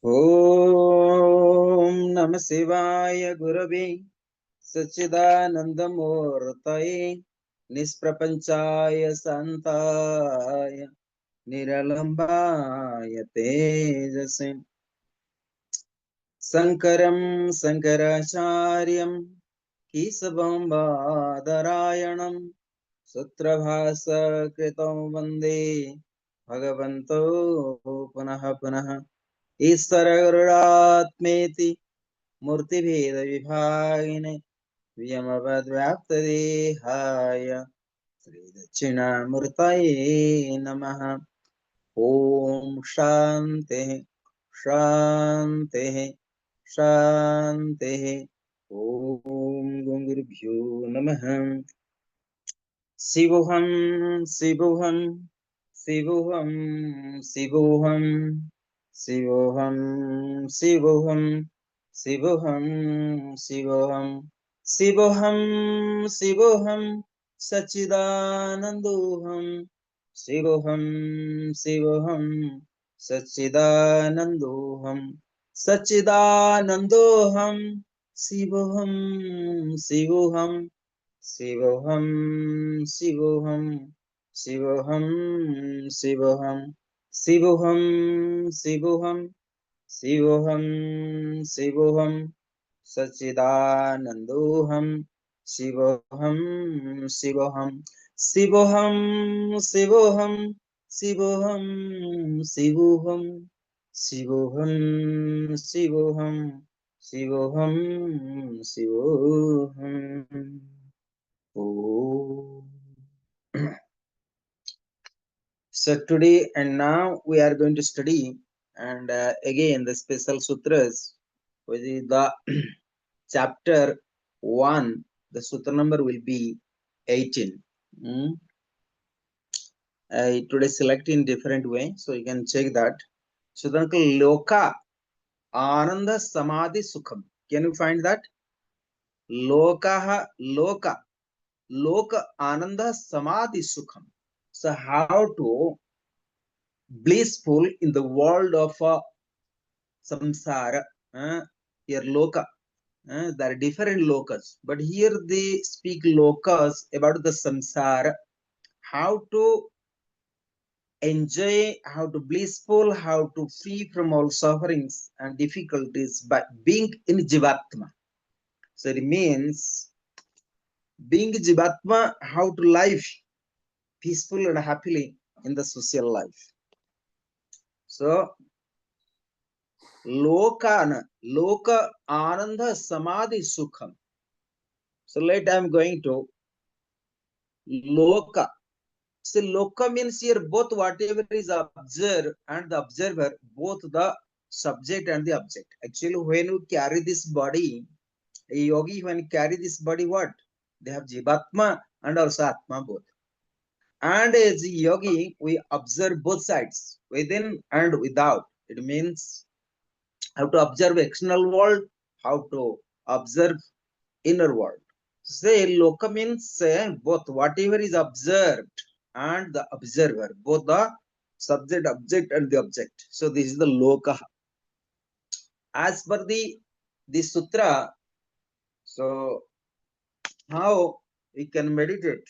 Om Namah Shivaya Gurave Sachidanandamurtaye Nisprapanchaya Santaya Niralambaya Tejasim Sankaram Sankaracharyam Kesabam Badarayanam Sutrabhasa Kritam Vande Bhagavanto Punaha Punaha ईश्वरगुरुरात्मेति मूर्तिभेदविभागिने व्यमवद्व्याप्तदेहाय श्रीदक्षिणामूर्तये नमः। ॐ शान्तिः शान्तिः शान्तिः। ॐ गुरुभ्यो नमः। शिवोऽहं शिवोऽहं शिवोऽहं शिवोऽहं शिवोऽहं शिवोऽहं शिवोऽहं शिवोऽहं शिवोऽहं शिवोऽहं सच्चिदानन्दोऽहं शिवोऽहं शिवोऽहं सच्चिदानन्दोऽहं सच्चिदानन्दोऽहं शिवोऽहं शिवोऽहं शिवोऽहं शिवोऽहं शिवोऽहं शिवोऽहं शिवोऽहं शिवोऽहं शिवोऽहं शिवोऽहं सच्चिदानन्दोऽहं शिवोऽहं शिवोऽहं शिवोऽहं शिवोऽहं शिवोऽहं शिवोऽहं शिवोऽहं शिवोऽहं शिवोऽहं शिवोऽहम्। Oh. So today and now we are going to study and again the special sutras, which is the chapter 1. The sutra number will be 18. Hmm? I today select in different way, so you can check that. So then Loka Ananda Samadhi Sukham. Can you find that? Loka Loka Ananda Samadhi Sukham. So how to blissful in the world of samsara. Here loka, there are different lokas, but here they speak lokas about the samsara. How to enjoy, how to blissful, how to free from all sufferings and difficulties by being in jivatma. So it means being jivatma, how to live peaceful and happily in the social life. So Loka Ananda Samadhi Sukham. So later I'm going to Loka. So Loka means here both whatever is observed and the observer, both the subject and the object. Actually, when you carry this body, a yogi, when you carry this body, what? They have Jivatma and also Atma both. And as a yogi, we observe both sides, within and without. It means how to observe external world, how to observe inner world. Say loka means both whatever is observed and the observer, both the subject, object, and the object. So this is the loka. As per the sutra, so how we can meditate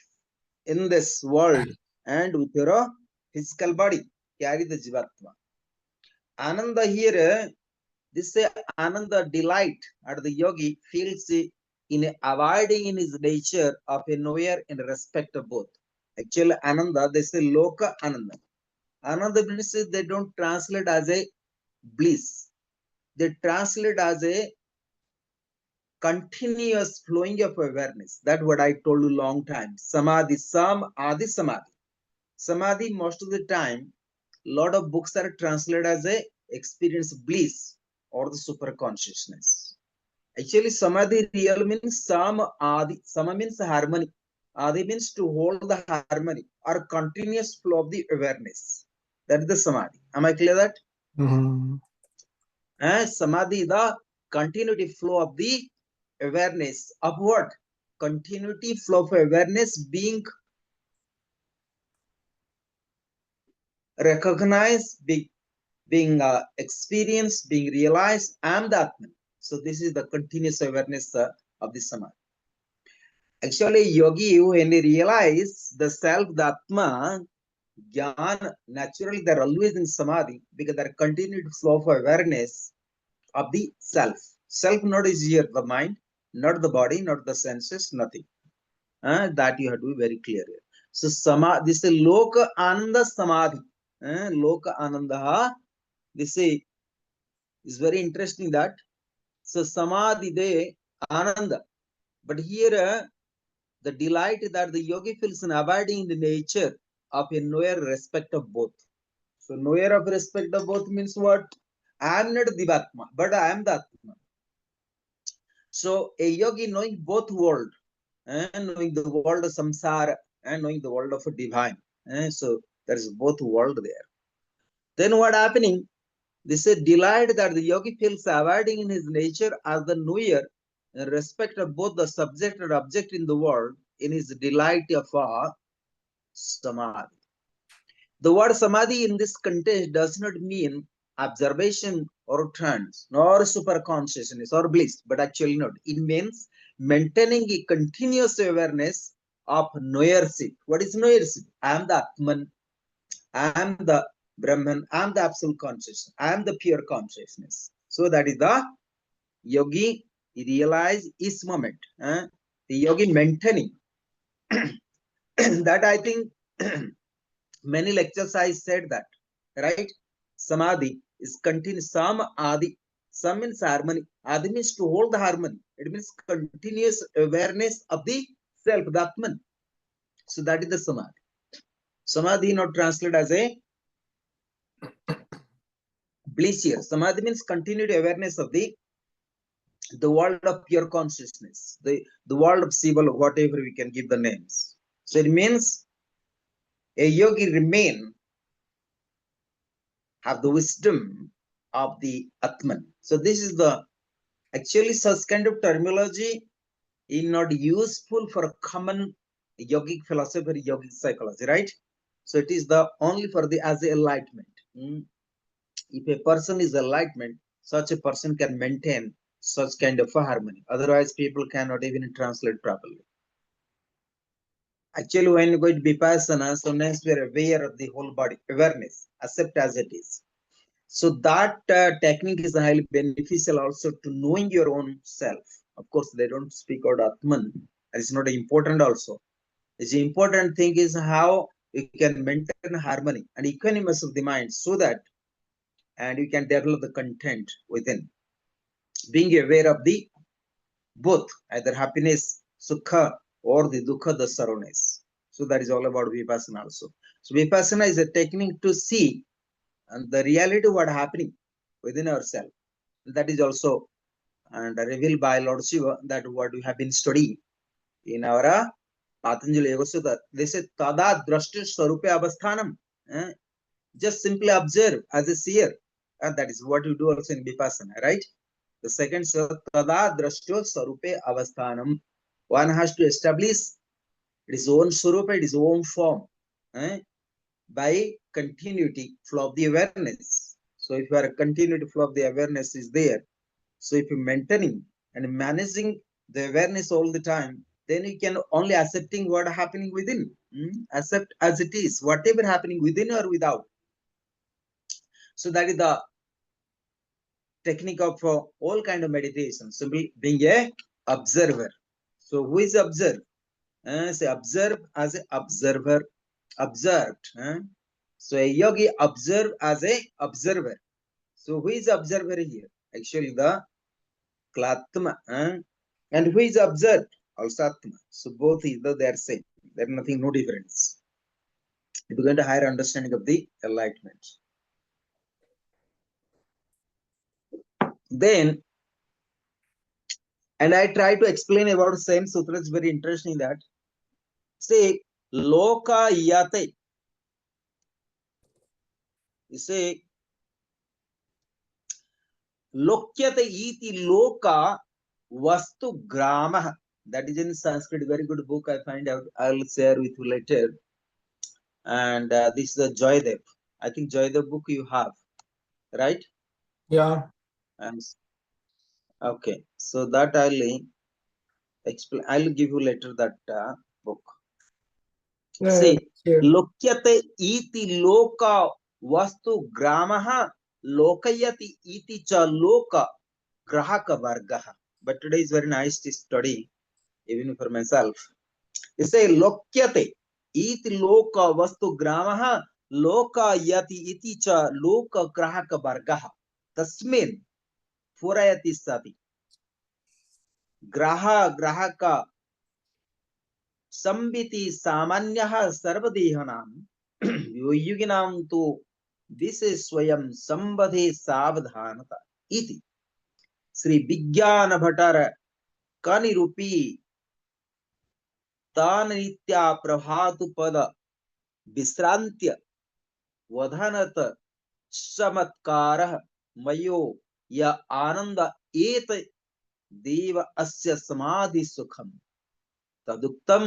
in this world and with your physical body, carry the jivatma. Ananda here, this Ananda delight at the yogi feels in abiding in his nature of a knower in respect of both. Actually, Ananda, they say Loka Ananda. Ananda means they don't translate as a bliss. They translate as a continuous flowing of awareness. That's what I told you long time. Samadhi, Adi Samadhi. Samadhi, most of the time, lot of books are translated as a experience bliss or the super consciousness. Actually, Samadhi real means Sama Adi. Sama means harmony. Adi means to hold the harmony or continuous flow of the awareness. That is the Samadhi. Am I clear that? Samadhi, the continuity flow of the awareness. Of what? Continuity flow of awareness being recognized, being experienced, being realized, I am the Atman. So this is the continuous awareness of the Samadhi. Actually, yogi, when they realize the self, the Atma, Jnana, naturally they're always in Samadhi because they're continued flow of awareness of the self. Self not is here, the mind, not the body, not the senses, nothing. That you have to be very clear here. So this is Loka Ananda Samadhi. Loka Ananda. This is very interesting that. So Samadhi de Ananda. But here the delight that the yogi feels in abiding in the nature of a knower respect of both. So knower of respect of both means what? I am not Divatma, but I am the Atma. So a yogi knowing both world, and knowing the world of samsara and knowing the world of a divine. So there is both world there. Then what happening? This is delight that the yogi feels abiding in his nature as the knower in respect of both the subject and object in the world in his delight of samadhi. The word samadhi in this context does not mean observation or trance, nor super consciousness or bliss, but actually not. It means maintaining a continuous awareness of knowership. What is knowership? I am the Atman, I am the Brahman, I am the absolute consciousness, I am the pure consciousness. So that is the yogi realize each moment. The yogi maintaining that I think many lectures I said that, right? Samadhi is continuous. Sam means harmony. Adi means to hold the harmony. It means continuous awareness of the self, the Atman. So that is the Samadhi. Samadhi not translated as a bliss here. Samadhi means continued awareness of the world of pure consciousness, the world of Shiva, whatever we can give the names. So it means a yogi remain have the wisdom of the Atman. So this is the actually such kind of terminology is not useful for common yogic philosophy, yogic psychology, right? So it is the only for the as a enlightenment. If a person is enlightenment, such a person can maintain such kind of a harmony. Otherwise, people cannot even translate properly. Actually, when you go to vipassana, so next we are aware of the whole body, awareness, accept as it is. So that technique is highly beneficial also to knowing your own self. Of course, they don't speak about Atman. That is not important also. The important thing is how you can maintain harmony and equanimous of the mind so that, and you can develop the content within. Being aware of the both, either happiness, sukha, or the dukkha, the sorrowness. So that is all about vipassana also. So vipassana is a technique to see and the reality what happening within ourselves. That is also and revealed by Lord Shiva that what we have been studying in our Patanjali Yoga Sutra. They say tada drashta swarupe avasthanam. Just simply observe as a seer. And that is what you do also in vipassana, right? The second tada drashta swarupe avasthanam. One has to establish its own swarupa, its own form. By continuity flow of the awareness. So if you are a continuity flow of the awareness is there, so if you're maintaining and managing the awareness all the time, then you can only accepting what happening within. Accept as it is, whatever happening within or without. So that is the technique of all kind of meditation, simply being a observer. So who is observer? Say observe as a observer, observed. So a yogi observe as a observer. So who is observer here? Actually the Klatma. And who is observed? Also Atma. So both either they are same. There is nothing, no difference. It will get a higher understanding of the enlightenment. Then, and I try to explain about the same sutra. It's very interesting that say loka yate. You say lokyate iti loka vastu grama. That is in Sanskrit, very good book. I find out. I'll share with you later. And this is the Joydev. I think Joydev book you have. right? Yeah. And okay, so that I'll explain. I'll give you later that book. Yeah. See, Sure. lokyate iti loka vastu gramaha lokayati iti cha loka grahaka vargaha. But today is very nice to study, even for myself. You say lokyate iti loka vastu gramaha lokayati iti cha loka grahaka vargaha. Tasmin purayati sati. ग्राहका संबिति सामान्यः सर्वदेहानां योगिनां तु दिसे स्वयं संबधे सावधानता इति श्री विज्ञान भट्टर कनिरूपी ताननित्या प्रभातु पद विश्रांत्य वधनत चमत्कारः मयो य आनंद एत देव अस्य समाधि सुखम तदुक्तम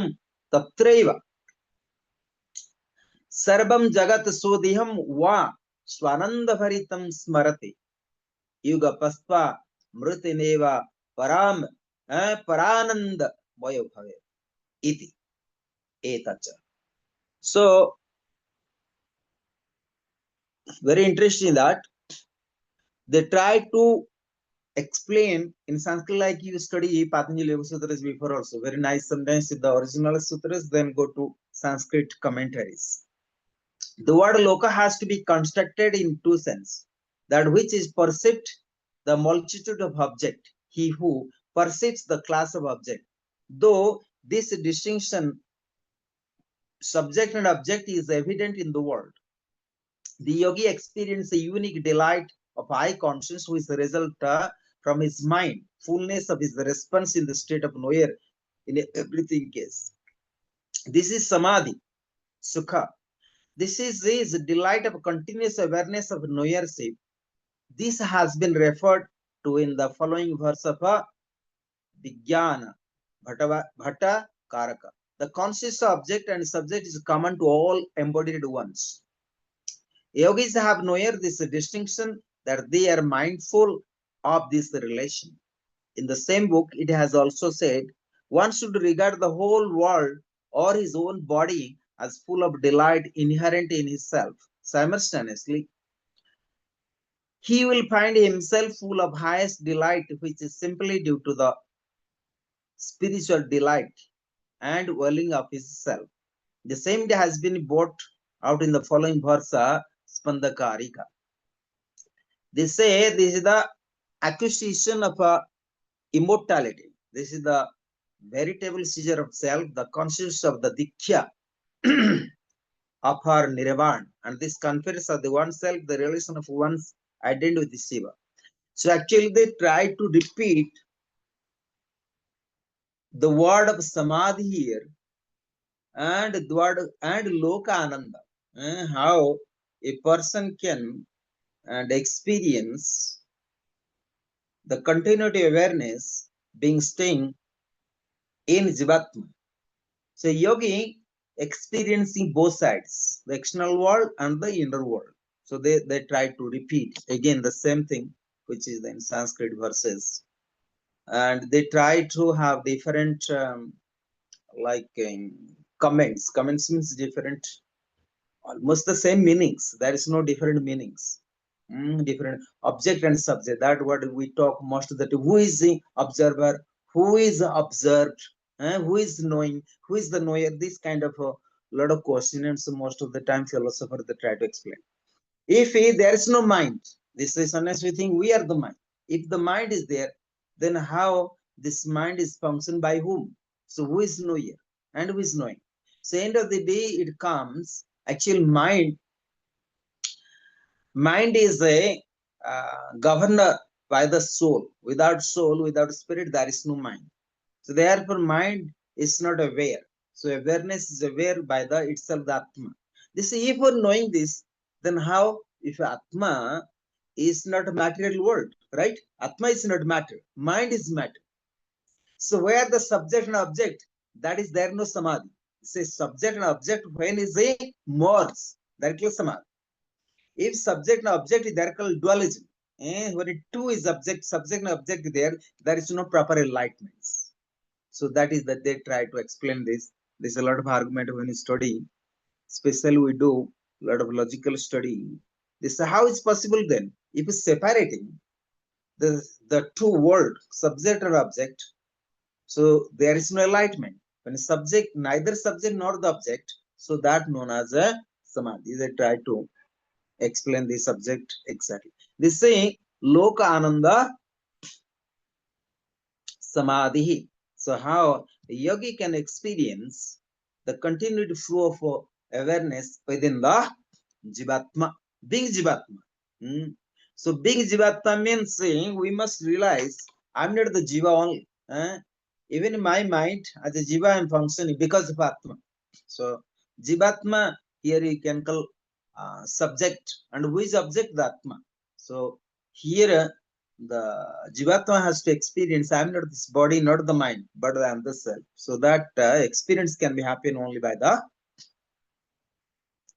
तत्रैव सर्वं जगत सोदिहम वा स्वानंद भरितं स्मरते युगपस्त्वा मृतिनेव पराम परानंद वयो भवे इति एतच्च. So very interesting that they try to explain in Sanskrit, like you study Patanjali Yoga Sutras before also. Very nice. Sometimes with the original sutras, then go to Sanskrit commentaries. The word loka has to be constructed in two sense. That which is perceived, the multitude of object, he who perceives the class of object. Though this distinction, subject and object, is evident in the world, the yogi experiences a unique delight of high conscience, which result from his mind, fullness of his response in the state of knower in everything case. This is samadhi, sukha. This is his delight of continuous awareness of knowership. This has been referred to in the following verse of Vijnana Bhatta Karaka. The conscious object and subject is common to all embodied ones. Yogis have known this distinction that they are mindful of this relation. In the same book, it has also said one should regard the whole world or his own body as full of delight inherent in himself. Simultaneously, he will find himself full of highest delight, which is simply due to the spiritual delight and welling of his self. The same day has been brought out in the following verse, Spandakarika. They say this is the acquisition of immortality. This is the veritable seizure of self, the consciousness of the Diksha of her Nirvana. And this confers of the oneself, the realization of one's identity with Shiva. So actually they try to repeat the word of Samadhi here and the word and Lokananda. How a person can and experience the continuity awareness being staying in Jivatma. So yogi experiencing both sides, the external world and the inner world. So they try to repeat again the same thing, which is in Sanskrit verses. And they try to have different like comments. Comments means different, almost the same meanings. There is no different meanings. Different object and subject. That what we talk most, that who is the observer, who is observed, who is knowing, who is the knower. This kind of a lot of questions. Most of the time, philosophers they try to explain. If there is no mind, this is unless we think we are the mind. If the mind is there, then how this mind is functioned by whom? So who is knower and who is knowing? So end of the day, it comes actual mind. Mind is a governor by the soul. Without soul, without spirit, there is no mind. So therefore, mind is not aware. So awareness is aware by the itself the Atma. This if we're knowing this, then how if Atma is not a material world, right? Atma is not matter. Mind is matter. So where the subject and object, that is there no samadhi. Say subject and object when is a merge, that is samadhi. If subject and object is there called dualism. When two is subject and object there is no proper enlightenment. So that is that they try to explain this. There's a lot of argument when you study, especially we do a lot of logical study. This how it's possible then if it's separating the two world, subject or object. So there is no enlightenment. When subject, neither subject nor the object, so that known as a samadhi. They try to explain the subject exactly. They say Loka Ananda Samadhi. So how a yogi can experience the continued flow of awareness within the Jivatma, being Jivatma. So being Jivatma means saying we must realize I'm not the Jiva only. Even in my mind, as a Jiva, I'm functioning because of Atma. So Jivatma here you can call subject, and who is object? The Atma. So here the Jivatma has to experience I'm not this body, not the mind, but I am the self. So that experience can be happen only by the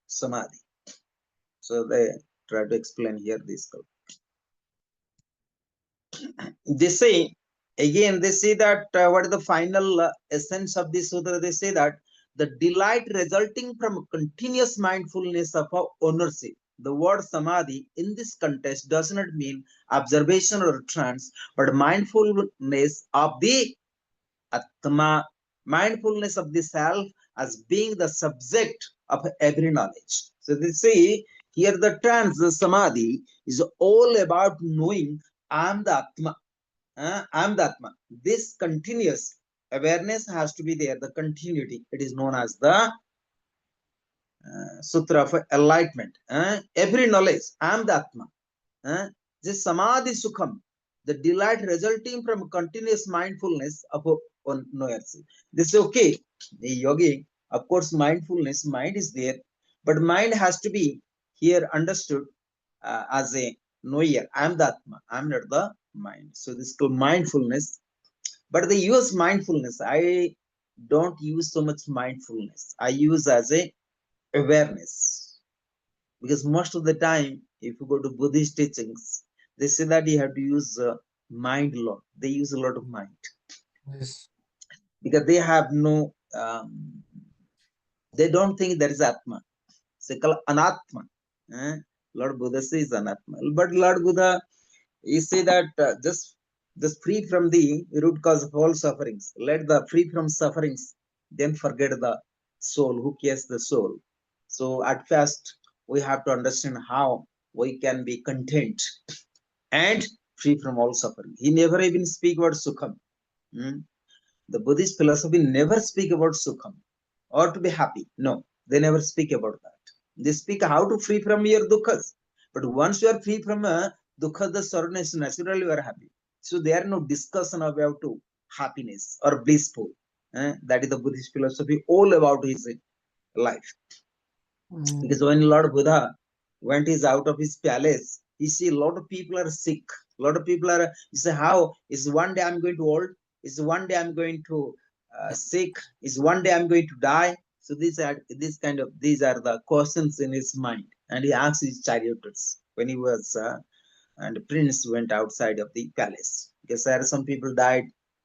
Samadhi. So they try to explain here this. They say, again, they say that what is the final essence of this sutra? They say that the delight resulting from continuous mindfulness of our ownership. The word samadhi in this context does not mean observation or trance, but mindfulness of the Atma, mindfulness of the self as being the subject of every knowledge. So they say here the trance, the samadhi, is all about knowing I am the Atma. I am the Atma. This continuous awareness has to be there, the continuity. It is known as the Sutra of Enlightenment. Every knowledge, I am the Atma. This Samadhi Sukham, the delight resulting from continuous mindfulness of knowers. This is okay. The yogi, of course, mindfulness, mind is there, but mind has to be here understood as a knower. I am the Atma. I am not the mind. So this is called mindfulness. But they use mindfulness. I don't use so much mindfulness. I use as a awareness. Because most of the time, if you go to Buddhist teachings, they say that you have to use mind a lot. They use a lot of mind. Yes. Because they have no, they don't think there is Atma. They call Anatma. Lord Buddha says Anatma. But Lord Buddha, he say that just free from the root cause of all sufferings. Let the free from sufferings, then forget the soul. Who cares the soul? So at first, we have to understand how we can be content and free from all suffering. He never even speak about sukham. The Buddhist philosophy never speak about sukham or to be happy. No, they never speak about that. They speak how to free from your dukkhas. But once you are free from dukkha, the sorrowness, naturally you are happy. So there are no discussion about to happiness or blissful. That is the Buddhist philosophy all about his life. Because when Lord Buddha went is out of his palace, he see a lot of people are sick. A lot of people are, he say, how is one day I'm going to old? Is one day I'm going to sick? Is one day I'm going to die? So these are the questions in his mind. And he asked his charioteers when he was and the prince went outside of the palace. Because there are some people died.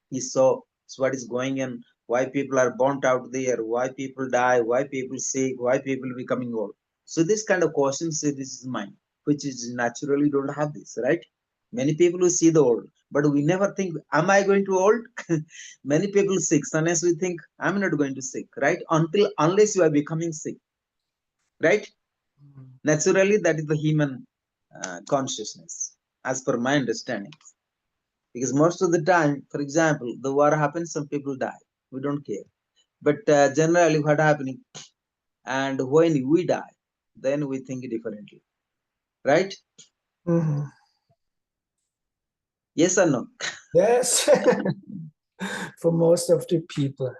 He saw what is going on, why people are burnt out there, why people die, why people sick, why people becoming old. So this kind of questions this is mine, which is naturally don't have this, right? Many people will see the old, but we never think, am I going to old? Many people sick. Unless we think, I'm not going to sick, right? Unless you are becoming sick, right? Naturally, that is the human consciousness, as per my understanding. Because most of the time, for example, the war happens, some people die. We don't care. But generally, what happening? And when we die, then we think differently, right? Yes or no? Yes, for most of the people.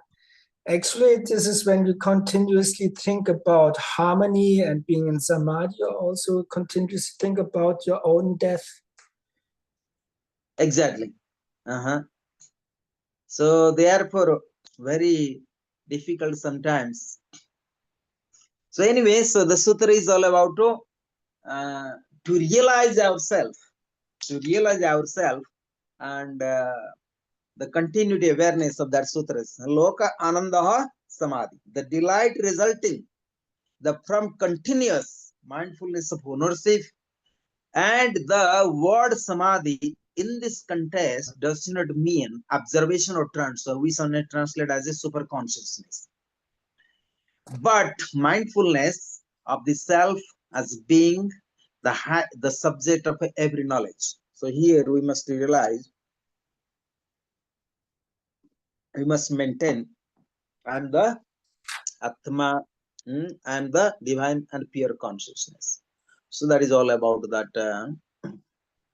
Actually, this is when you continuously think about harmony and being in samadhi, you also continuously think about your own death. Exactly. So therefore, very difficult sometimes. So anyway, so the sutra is all about to realize ourselves, and the continued awareness of that sutras. Loka anandaha samadhi, the delight resulting from continuous mindfulness of ownership. And the word samadhi in this context does not mean observation or trance, so we sometimes translate as a super consciousness, but mindfulness of the self as being the subject of every knowledge. So here we must realize, we must maintain and the Atma and the divine and pure consciousness. So that is all about that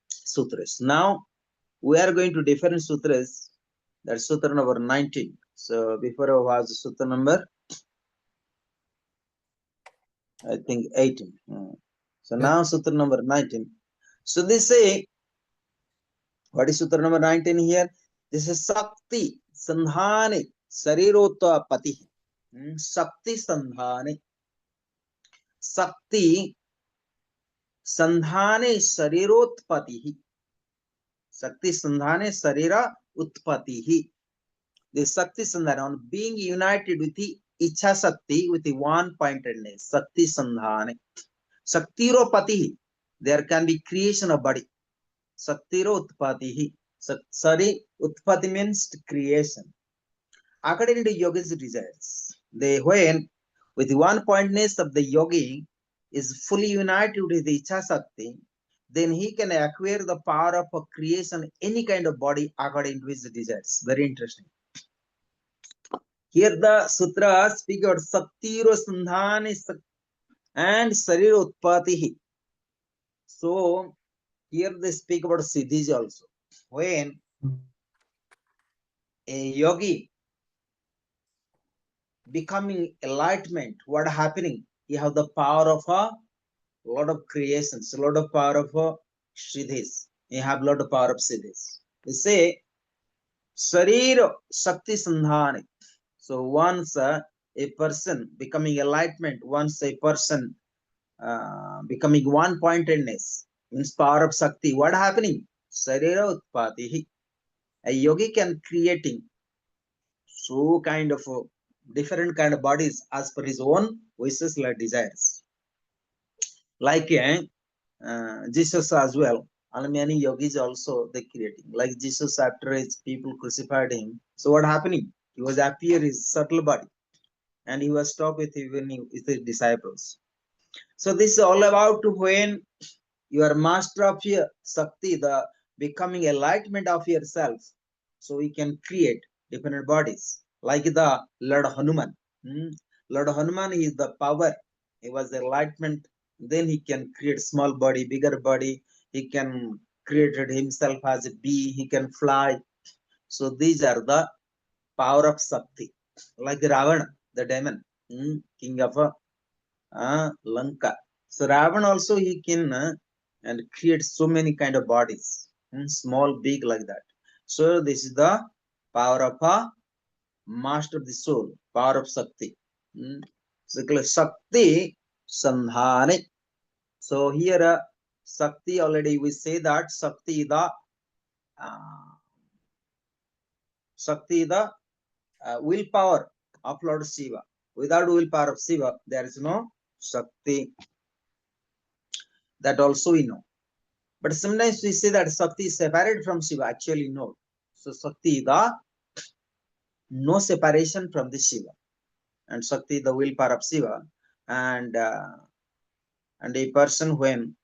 sutras. Now we are going to different sutras. That's sutra number 19. So before was sutra number, I think 18. So now sutra number 19. So they say, what is sutra number 19 here? This is Sakti Sandhani Sarirotva Pati. Sakti Sandhani. Sakti Sandhane Sarirotpatihi. Sakti Sandhane Sarira Utpatihi. The Sakti Sandhana, on being united with the Icha Sakti, with the one-pointedness. Sakti Sandhane. Saktiro Patihi. There can be creation of body. Saktiro Utpatihi. Sorry, Utpati means creation. According to yogi's desires, when with the one-pointedness of the yogi is fully united with the Icha Sakti, then he can acquire the power of creation any kind of body according to his desires. Very interesting. Here the sutra speak about Saktiro Sandhani and Sarira Utpatihi. So here they speak about Siddhis also. When a yogi becoming enlightenment, what happening? You have the power of a lot of creations, a lot of power of siddhis. You have a lot of power of siddhis. They say Sarira Shakti Sandhani. So once a person becoming enlightenment, once a person becoming one-pointedness, means power of Shakti, what happening? Sarira Utpatihi. A yogi can creating so kind of different kind of bodies as per his own wishes like desires. Like Jesus as well, and many yogis also they creating. Like Jesus, after his people crucified him, so what happening? He was appear his subtle body, and he was talk with even with his disciples. So this is all about when you are master of your Sakti, the becoming enlightenment of yourself. So we can create different bodies, like the Lord Hanuman. Lord Hanuman is the power. He was enlightenment. Then he can create small body, bigger body. He can create himself as a bee. He can fly. So these are the power of Sakti. Like Ravana, the demon, king of Lanka. So Ravan also he can and create so many kind of bodies, small, big, like that. So this is the power of a master of the soul, power of Sakti. So Sakti Sandhane. So here Sakti, already we say that Sakti the willpower of Lord Shiva. Without willpower of Shiva, there is no Sakti. That also we know. But sometimes we say that Sakti is separated from Shiva. Actually, no. So Sakti is the no separation from the Shiva, and Sakti is the willpower of Shiva, and a person when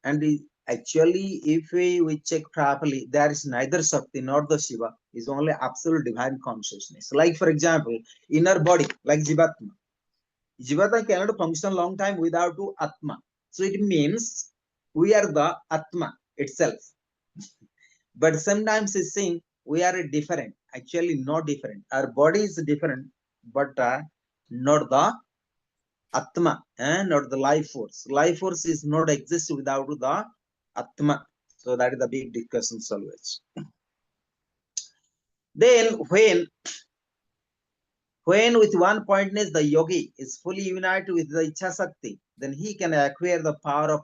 actually if we check properly, there is neither Sakti nor the Shiva. Is only absolute divine consciousness. Like for example, inner body, like Jivatma. Jivatma cannot function long time without Atma. So it means we are the Atma itself. But sometimes it's saying we are different. Actually, not different. Our body is different, but not the Atma, not the life force. Life force is not exist without the Atma. So that is the big discussion always. Then when with one pointness the yogi is fully united with the Icha Sakti, then he can acquire the power of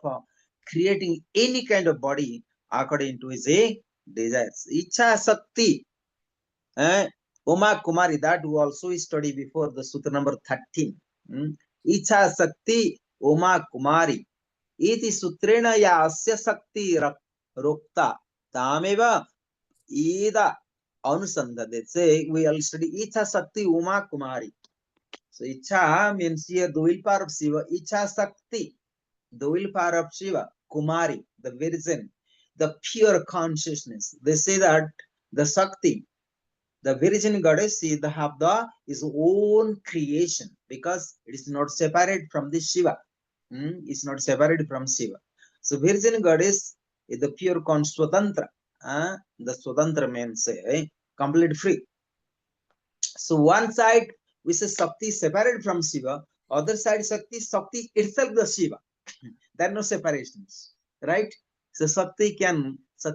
creating any kind of body according to his desires. Icha Sakti. Uma Kumari, that we also studied before the Sutra number 13. Icha Sakti Uma Kumari. Iti Sutrena ya Asya Sakti Rokta. Tameva Ida Anusandha. Say we all study Icha Sakti Uma Kumari. So Icha means here the willpower of Shiva. Icha Sakti, the willpower of Shiva. Kumari, the virgin, the pure consciousness. They say that the Sakti, the virgin goddess, is the have his own creation because it is not separate from the Shiva. It's not separated from Shiva. So virgin goddess is the pure Swatantra. The Swatantra means complete free. So one side we say Shakti is separated from Shiva, other side Shakti itself the Shiva. There are no separations, right? So Shakti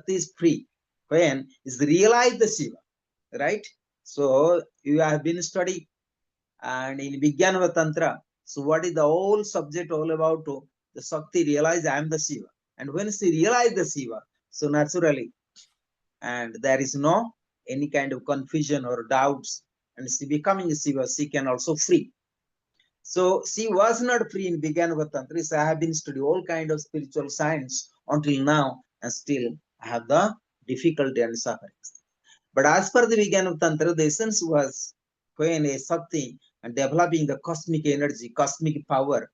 is free when is realized the Shiva, right? So you have been studying and in Vijnana Tantra. So what is the whole subject all about? The Shakti realize I am the Shiva. And when she realized the Shiva, so naturally, and there is no any kind of confusion or doubts, and she becoming a Shiva, she can also free. So she was not free in Vijnana Tantra. So I have been studying all kind of spiritual science until now, and still I have the difficulty and sufferings. But as per the Vijnana Tantra, the essence was when a Shakti and developing the cosmic energy, cosmic power,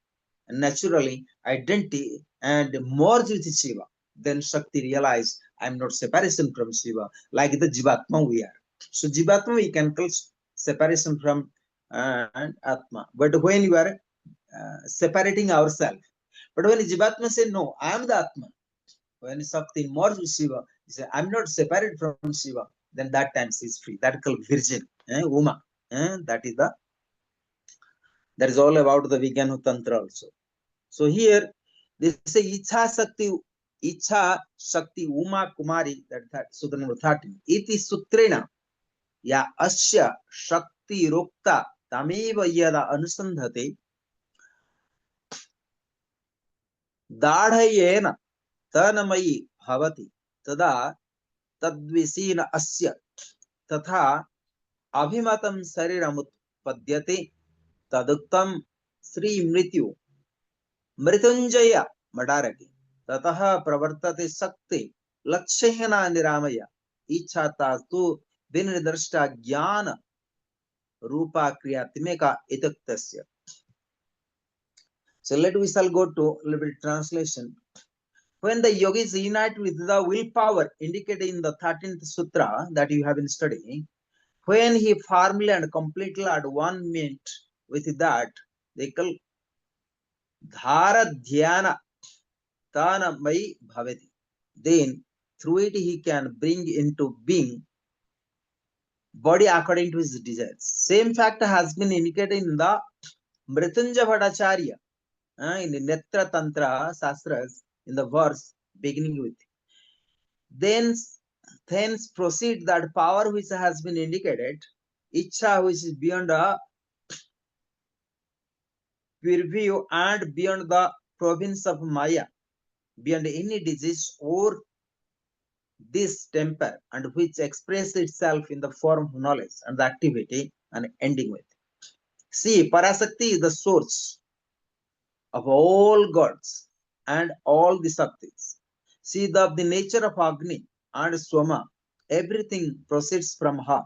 and naturally identity and merge with Shiva. Then Shakti realized I am not separation from Shiva, like the Jivatma we are. So Jivatma we can call separation from and Atma. But when you are separating ourselves, but when Jivatma say no, I am the Atma. When Shakti merge with Shiva, he say I am not separated from Shiva. Then that time she is free. That is called virgin, Uma. That is all about the Vijnana Tantra also. So here they say Icha Shakti Uma Kumari, that Sutra number 13. Iti Sutrena ya Asya Shakti Rokta Tameva Yada Anusandhate Dadhayena Tanamayi Bhavati Tada Tadvisina Asya Tatha Abhimatam Sariramut Padyate Taduktam Sri Mrityu Mritunjaya Madaraki Tataha Pravartate Sakti Lakshena Niramaya Ichata tu Vinridarshta Jnana Rupa Kriyatmeka Itaktasya. So we shall go to a little bit translation. When the yogis unite with the willpower indicated in the 13th sutra that you have been studying, when he formally and completely at one meant with that, they call Dhara Dhyana Tanamai Bhavati. Then through it he can bring into being body according to his desires. Same fact has been indicated in the Mritunjaya Bhattacharya in the Netra Tantra Sastras in the verse beginning with. Thence proceed that power which has been indicated, Icha which is beyond the purview and beyond the province of Maya, beyond any disease or this temper, and which expresses itself in the form of knowledge and the activity and ending with. See, Parasakti is the source of all gods and all the Saktis. See, the nature of Agni and Swama, everything proceeds from her.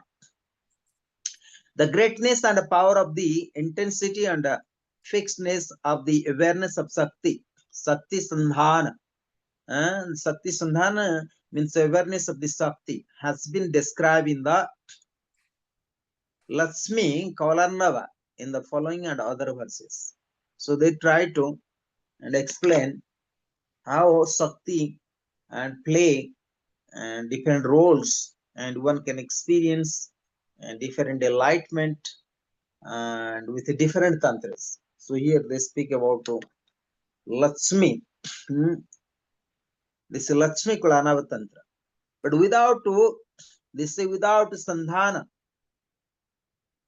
The greatness and the power of the intensity and the fixedness of the awareness of Sakti, Sakti Sandhana, and Sakti Sandhana means awareness of the Sakti, has been described in the Lakshmi Kaularnava in the following and other verses. So they try to and explain how Sakti and play and different roles, and one can experience and different enlightenment and with different tantras. So here they speak about Lakshmi. This is Lakshmi Kulanava Tantra. But without this is without Sandhana.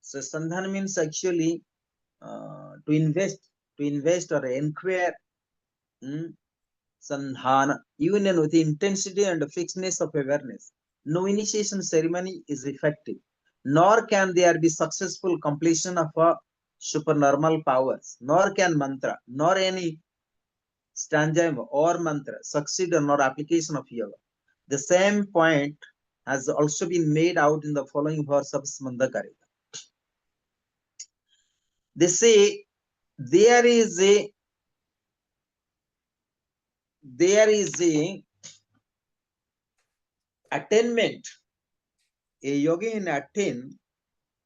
So Sandhana means actually to invest or inquire. sandhana, union with the intensity and fixedness of awareness. No initiation ceremony is effective, nor can there be successful completion of a supernormal powers, nor can mantra, nor any stanza or mantra succeed on our application of yoga. The same point has also been made out in the following verse of Smandakarika. They say there is a attainment. A yogi in attain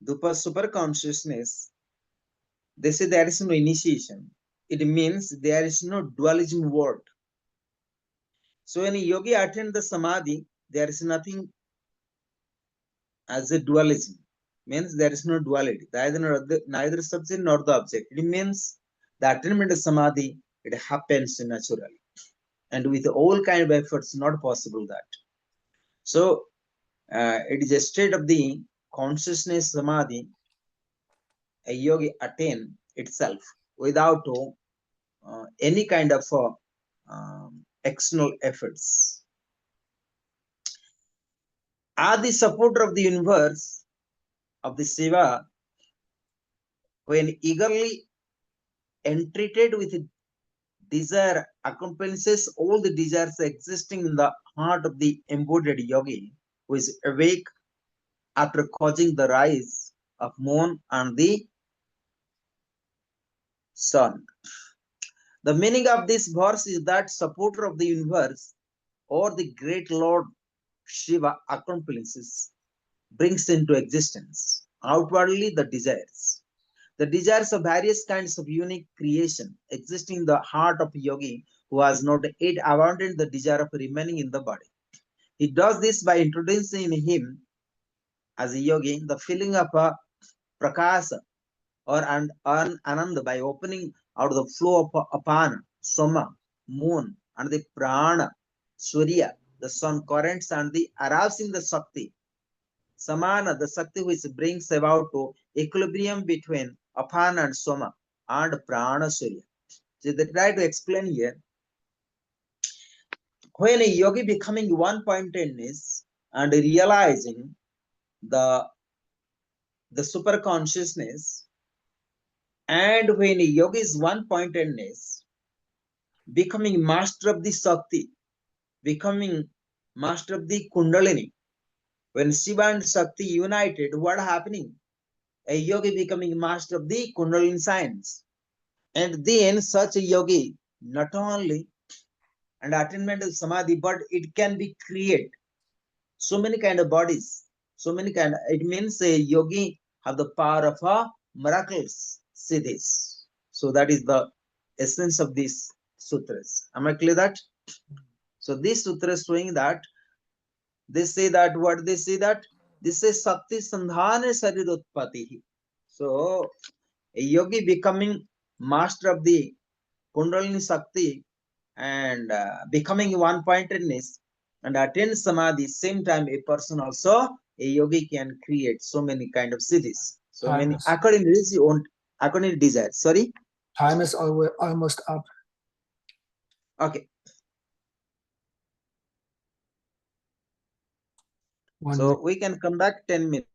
the super consciousness. They say there is no initiation. It means there is no dualism word. So when a yogi attains the samadhi, there is nothing as a dualism. Means there is no duality. Neither subject nor the object. It means the attainment of samadhi, it happens naturally. And with all kind of efforts, not possible that. So it is a state of the consciousness samadhi a yogi attain itself without any kind of external efforts. As the supporter of the universe, of the Shiva, when eagerly entreated with desire, accomplishes all the desires existing in the heart of the embodied yogi, who is awake after causing the rise of moon and the sun. The meaning of this verse is that supporter of the universe or the great Lord Shiva accomplishes, brings into existence outwardly the desires of various kinds of unique creation existing in the heart of a yogi who has not yet abandoned the desire of remaining in the body. He does this by introducing in him as a yogi the feeling of a prakasa or an ananda by opening out the flow of apana, soma, moon, and the prana, surya, the sun currents, and the arousing the Shakti, Samana, the Shakti which brings about to equilibrium between apana and soma and prana, surya. So they try to explain here when a yogi becoming one pointedness and realizing the super consciousness, and when a yogi is one pointedness, becoming master of the Shakti, becoming master of the Kundalini. When Shiva and Shakti united, what happening? A yogi becoming master of the Kundalini science. And then such a yogi, not only an attainment of Samadhi, but it can be create so many kind of bodies, so many kind of, it means a yogi have the power of a miracles, siddhis. So that is the essence of these sutras. Am I clear that? So these sutras showing that they say that what they say that this is Sakti Sandhana Sarirutpati. So a yogi becoming master of the Kundalini Sakti and becoming one pointedness and attain Samadhi, same time a person also a yogi can create so many kind of siddhis. So many according to his own according to desire. Sorry? Time is almost up. Okay. So we can come back 10 minutes.